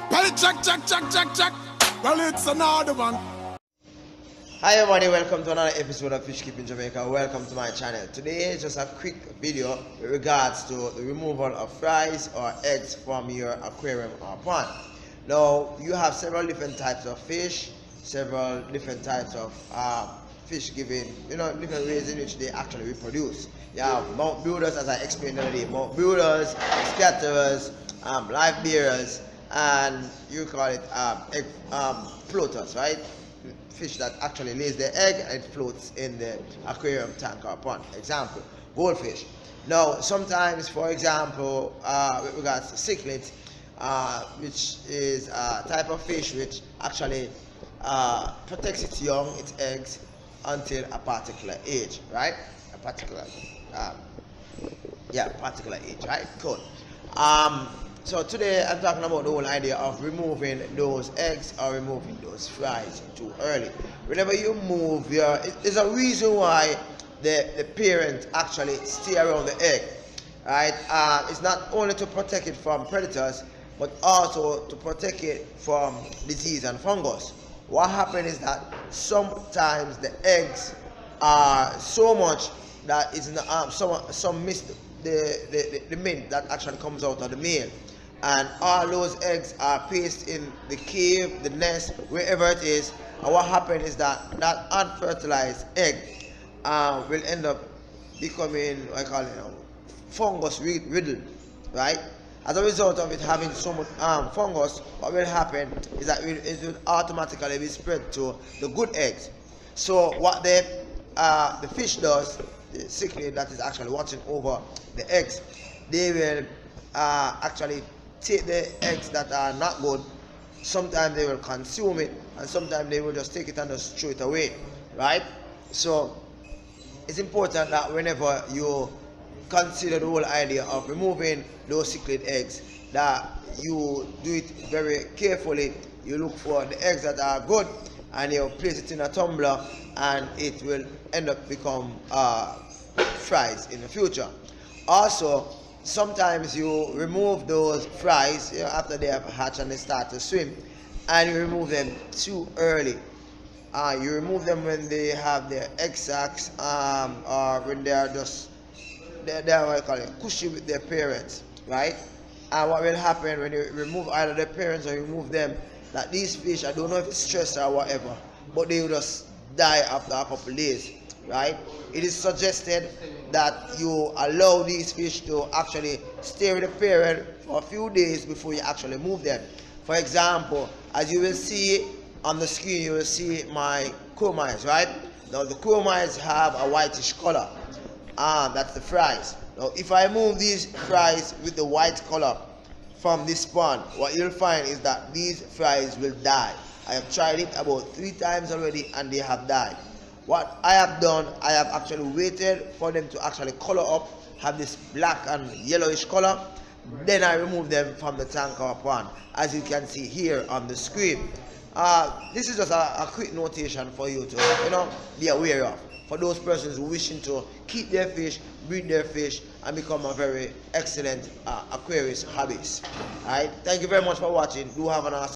Well, check. Well, it's another one. Hi everybody, welcome to another episode of Fish Keeping Jamaica. Welcome to my channel. Today is just a quick video with regards to the removal of fries or eggs from your aquarium or pond. Now, you have several different types of fish, several different types of fish giving, different ways in which they actually reproduce. You have mount builders, as I explained already, mount builders, scaterers, live bearers, and you call it egg floaters, right? Fish that actually lays their egg and it floats in the aquarium, tank, or pond. Example, goldfish. Now, sometimes, for example, with regards to cichlids, which is a type of fish which actually protects its young, its eggs, until a particular age, right? A particular age, right? Cool. So today I'm talking about the whole idea of removing those eggs or removing those fries too early. Whenever you move there's a reason why the parent actually stay around the egg, right? It's not only to protect it from predators, but also to protect it from disease and fungus. What happens is that sometimes the eggs are so much that it's not, some miss the mint that actually comes out of the male, and all those eggs are placed in the cave, the nest, wherever it is. And what happens is that unfertilized egg will end up becoming, I call it, fungus riddled, right? As a result of it having so much fungus, what will happen is that it will automatically be spread to the good eggs. So what the fish does, the cichlid that is actually watching over the eggs, they will actually take the eggs that are not good. Sometimes they will consume it, and sometimes they will just take it and just throw it away, right? So it's important that whenever you consider the whole idea of removing those cichlid eggs, that you do it very carefully. You look for the eggs that are good and you place it in a tumbler, and it will end up become fries in the future. Also, sometimes you remove those fries after they have hatched and they start to swim, and you remove them too early. You remove them when they have their egg sacs, or when they are just they're what I call it, cushy with their parents, right? And what will happen when you remove either their parents or you remove them, that these fish, I don't know if it's stress or whatever, but they will just die after a couple days, right? It is suggested that you allow these fish to actually stay with the parent for a few days before you actually move them. For example, as you will see on the screen, you will see my chromides, right? Now the chromides have a whitish color. That's the fries. Now if I move these fries with the white color from this pond, what you'll find is that these fries will die. I have tried it about 3 times already and they have died. What I have done, I have actually waited for them to actually color up, have this black and yellowish color. Then I remove them from the tank or pond, as you can see here on the screen. This is just a quick notation for you to be aware of, for those persons who wishing to keep their fish, breed their fish, and become a very excellent aquarist hobbyist. Alright, thank you very much for watching. Do have an awesome